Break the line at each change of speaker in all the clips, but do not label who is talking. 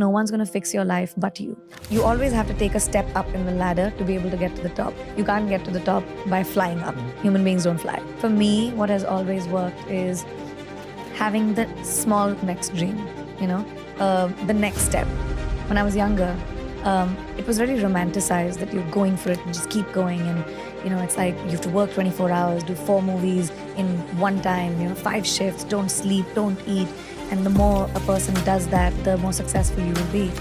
no one's going to fix your life but you. You always have to take a step up in the ladder to be able to get to the top. You can't get to the top by flying up. Human beings don't fly. For me, what has always worked is having the small next dream, the next step. When I was younger, it was very romanticized that you're going for it and just keep going. And, it's like you have to work 24 hours, do 4 movies in one time, 5 shifts, don't sleep, don't eat. And the more a person does that, the more successful you will be.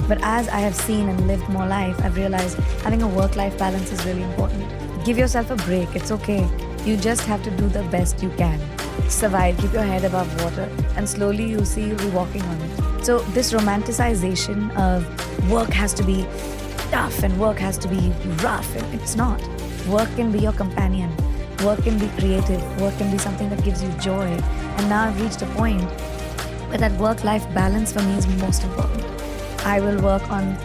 But as I have seen and lived more life, I've realized having a work-life balance is really important. Give yourself a break. It's okay. You just have to do the best you can. Survive, keep your head above water, and slowly you'll see you'll be walking on it. So this romanticization of work has to be tough and work has to be rough, and it's not. Work can be your companion. Work can be creative. Work can be something that gives you joy. And now I've reached a point where that work-life balance for me is most important. I will work on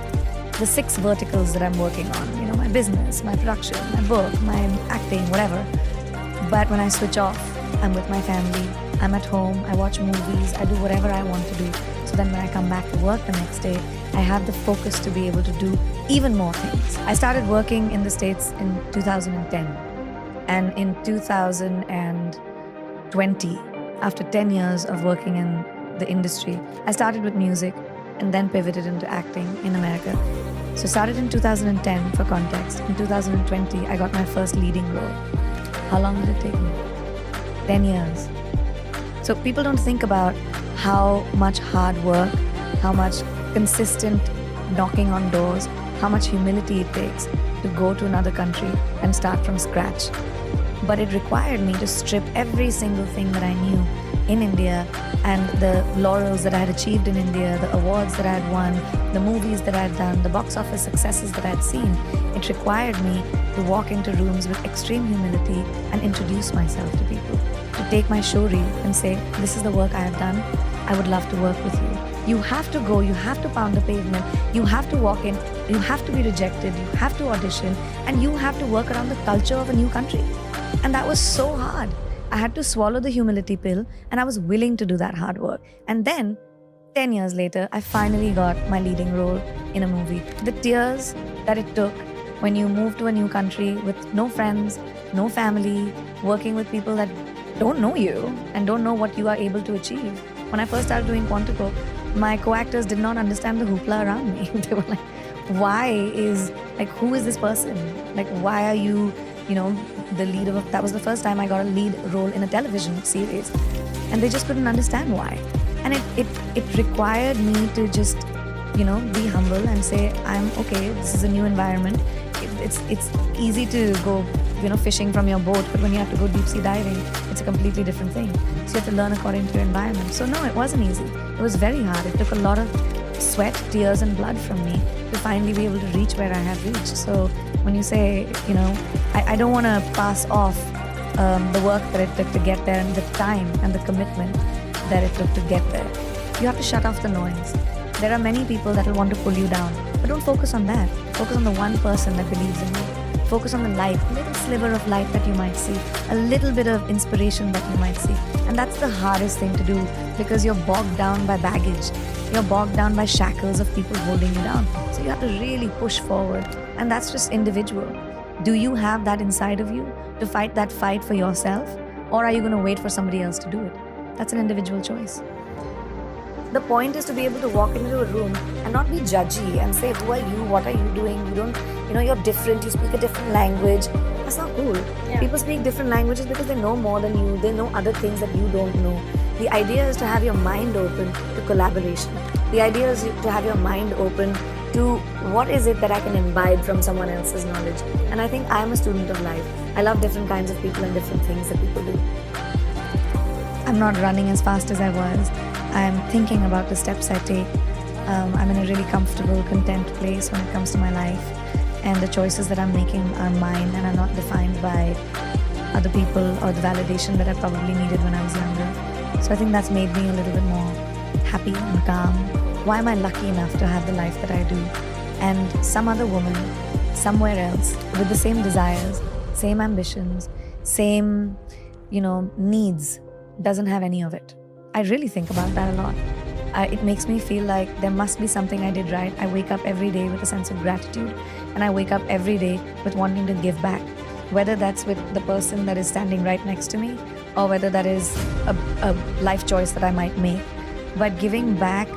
the 6 verticals that I'm working on, my business, my production, my book, my acting, whatever. But when I switch off, I'm with my family, I'm at home, I watch movies, I do whatever I want to do. So then when I come back to work the next day, I have the focus to be able to do even more things. I started working in the States in 2010. And in 2020, after 10 years of working in the industry, I started with music and then pivoted into acting in America. So started in 2010 for context. In 2020, I got my first leading role. How long did it take me? 10 years. So people don't think about how much hard work, how much consistent knocking on doors, how much humility it takes to go to another country and start from scratch. But it required me to strip every single thing that I knew in India and the laurels that I had achieved in India, the awards that I had won, the movies that I had done, the box office successes that I had seen. It required me to walk into rooms with extreme humility and introduce myself to people, to take my show reel and say, this is the work I have done. I would love to work with you. You have to go, you have to pound the pavement, you have to walk in, you have to be rejected, you have to audition, and you have to work around the culture of a new country. And that was so hard. I had to swallow the humility pill, and I was willing to do that hard work. And then, 10 years later, I finally got my leading role in a movie. The tears that it took when you move to a new country with no friends, no family, working with people that don't know you and don't know what you are able to achieve. When I first started doing Quantico, my co-actors did not understand the hoopla around me. They were like, who is this person? Like, why are you, the lead of that was the first time I got a lead role in a television series. And they just couldn't understand why. And it required me to just, be humble and say, I'm okay, this is a new environment. It's easy to go, fishing from your boat, but when you have to go deep sea diving, it's a completely different thing. So you have to learn according to your environment. So no, it wasn't easy. It was very hard. It took a lot of sweat, tears, and blood from me to finally be able to reach where I have reached. So when you say, I don't want to pass off the work that it took to get there and the time and the commitment that it took to get there. You have to shut off the noise. There are many people that will want to pull you down, but don't focus on that. Focus on the one person that believes in you. Focus on the light, a little sliver of light that you might see, a little bit of inspiration that you might see. And that's the hardest thing to do because you're bogged down by baggage. You're bogged down by shackles of people holding you down. So you have to really push forward. And that's just individual. Do you have that inside of you to fight that fight for yourself? Or are you going to wait for somebody else to do it? That's an individual choice. The point is to be able to walk into a room and not be judgy and say, who are you? What are you doing? You're different. You speak a different language. That's not cool. Yeah. People speak different languages because they know more than you. They know other things that you don't know. The idea is to have your mind open to collaboration. The idea is to have your mind open to what is it that I can imbibe from someone else's knowledge. And I think I'm a student of life. I love different kinds of people and different things that people do. I'm not running as fast as I was. I'm thinking about the steps I take. I'm in a really comfortable, content place when it comes to my life. And the choices that I'm making are mine and are not defined by other people or the validation that I probably needed when I was younger. So I think that's made me a little bit more happy and calm. Why am I lucky enough to have the life that I do? And some other woman, somewhere else, with the same desires, same ambitions, same, needs, doesn't have any of it. I really think about that a lot. It makes me feel like there must be something I did right. I wake up every day with a sense of gratitude, and I wake up every day with wanting to give back, whether that's with the person that is standing right next to me, or whether that is a life choice that I might make. But giving back,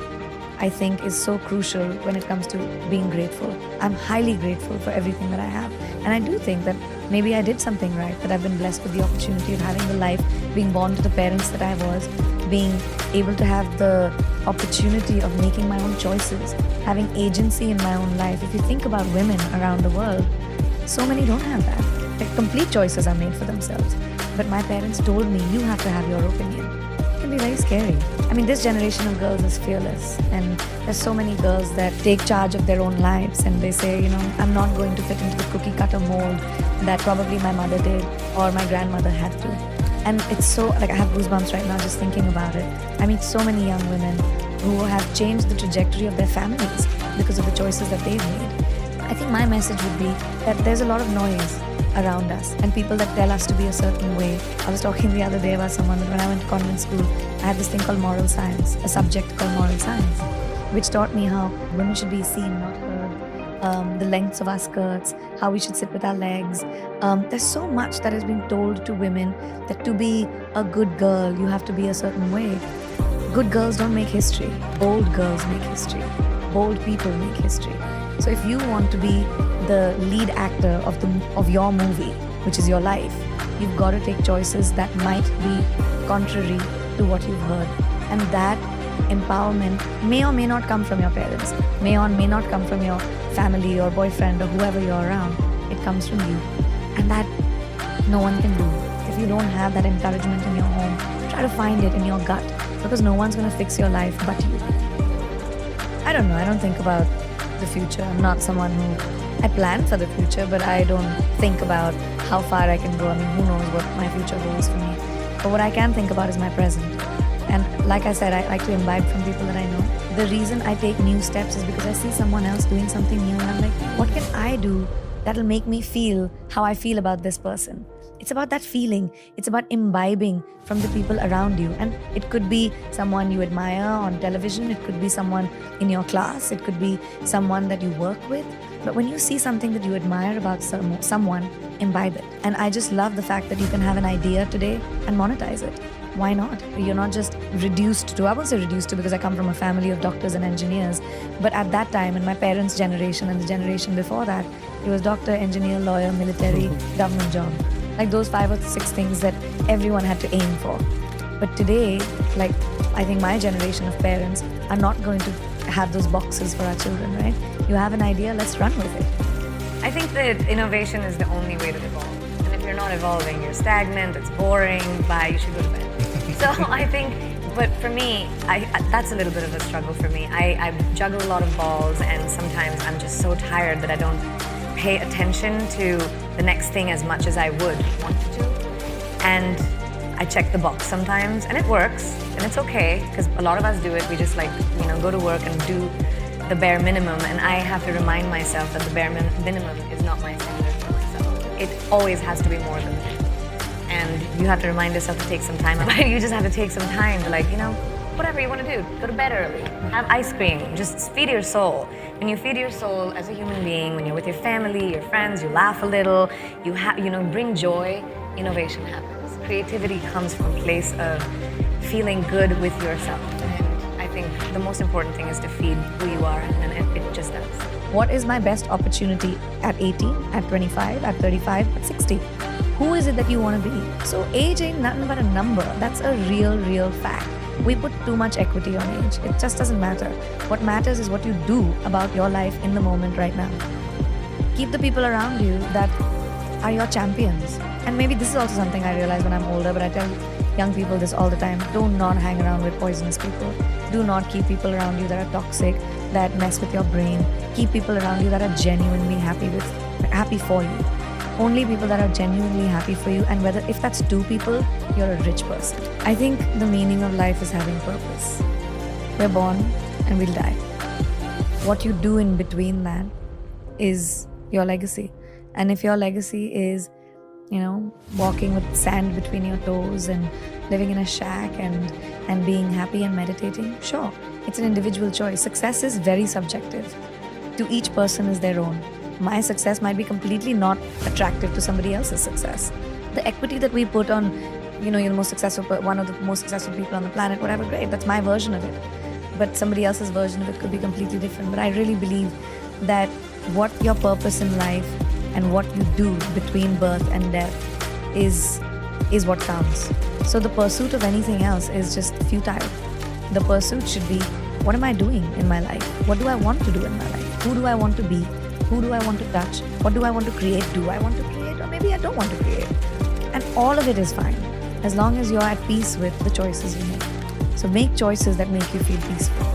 I think, is so crucial when it comes to being grateful. I'm highly grateful for everything that I have. And I do think that maybe I did something right, that I've been blessed with the opportunity of having the life, being born to the parents that I was, being able to have the opportunity of making my own choices, having agency in my own life. If you think about women around the world, so many don't have that. Like, complete choices are made for themselves. But my parents told me, you have to have your opinion. It can be very scary. I mean, this generation of girls is fearless, and there's so many girls that take charge of their own lives, and they say, I'm not going to fit into the cookie cutter mold that probably my mother did or my grandmother had to. And it's so, like, I have goosebumps right now just thinking about it. I meet so many young women who have changed the trajectory of their families because of the choices that they've made. I think my message would be that there's a lot of noise around us and people that tell us to be a certain way. I was talking the other day about someone that when I went to convent school, I had this thing called moral science, a subject called moral science, which taught me how women should be seen, not heard, the lengths of our skirts, how we should sit with our legs. There's so much that has been told to women that to be a good girl, you have to be a certain way. Good girls don't make history. Bold girls make history. Bold people make history. So if you want to be the lead actor of your movie, which is your life, you've got to take choices that might be contrary to what you've heard. And that empowerment may or may not come from your parents, may or may not come from your family or boyfriend or whoever you're around. It comes from you. And that no one can do. If you don't have that encouragement in your home, try to find it in your gut, because no one's going to fix your life but you. I don't know. I don't think about the future. I'm not someone I plan for the future, but I don't think about how far I can go. I mean, who knows what my future holds for me. But what I can think about is my present. And like I said, I like to imbibe from people that I know. The reason I take new steps is because I see someone else doing something new and I'm like, what can I do that'll make me feel how I feel about this person? It's about that feeling. It's about imbibing from the people around you. And it could be someone you admire on television. It could be someone in your class. It could be someone that you work with. But when you see something that you admire about someone, imbibe it. And I just love the fact that you can have an idea today and monetize it. Why not? You're not just reduced to, I won't say reduced to because I come from a family of doctors and engineers, but at that time, in my parents' generation and the generation before that, it was doctor, engineer, lawyer, military, government job. Like those 5 or 6 things that everyone had to aim for. But today, like, I think my generation of parents are not going to have those boxes for our children, right? You have an idea, let's run with it.
I think that innovation is the only way to evolve. And if you're not evolving, you're stagnant, it's boring, bye, you should go to bed. So I think, but for me, that's a little bit of a struggle for me. I juggle a lot of balls, and sometimes I'm just so tired that I don't pay attention to the next thing as much as I would want to. And I check the box sometimes, and it works, and it's okay, because a lot of us do it. We just go to work and do the bare minimum, and I have to remind myself that the bare minimum is not my standard for myself. It always has to be more than that. And you have to remind yourself to take some time. You just have to take some time to whatever you want to do. Go to bed early, have ice cream, just feed your soul. When you feed your soul as a human being, when you're with your family, your friends, you laugh a little, you bring joy, innovation happens. Creativity comes from a place of feeling good with yourself. And I think the most important thing is to feed who you are, and it just does.
What is my best opportunity at 18, at 25, at 35, at 60? Who is it that you want to be? So age ain't nothing but a number. That's a real fact. We put too much equity on age. It just doesn't matter. What matters is what you do about your life in the moment right now. Keep the people around you that are your champions. And maybe this is also something I realize when I'm older, but I tell young people this all the time. Do not hang around with poisonous people. Do not keep people around you that are toxic, that mess with your brain. Keep people around you that are genuinely happy for you. Only people that are genuinely happy for you, and if that's 2 people, you're a rich person. I think the meaning of life is having purpose. We're born and we'll die. What you do in between that is your legacy. And if your legacy is, walking with sand between your toes and living in a shack and being happy and meditating, sure, It's an individual choice. Success is very subjective. To each person is their own. My success might be completely not attractive to somebody else's success. The equity that we put on, you're the most successful, one of the most successful people on the planet, whatever, great, that's my version of it. But somebody else's version of it could be completely different. But I really believe that what your purpose in life and what you do between birth and death is what counts. So the pursuit of anything else is just futile. The pursuit should be, what am I doing in my life? What do I want to do in my life? Who do I want to be? Who do I want to touch? What do I want to create? Do I want to create? Or maybe I don't want to create. And all of it is fine, as long as you're at peace with the choices you make. So make choices that make you feel peaceful.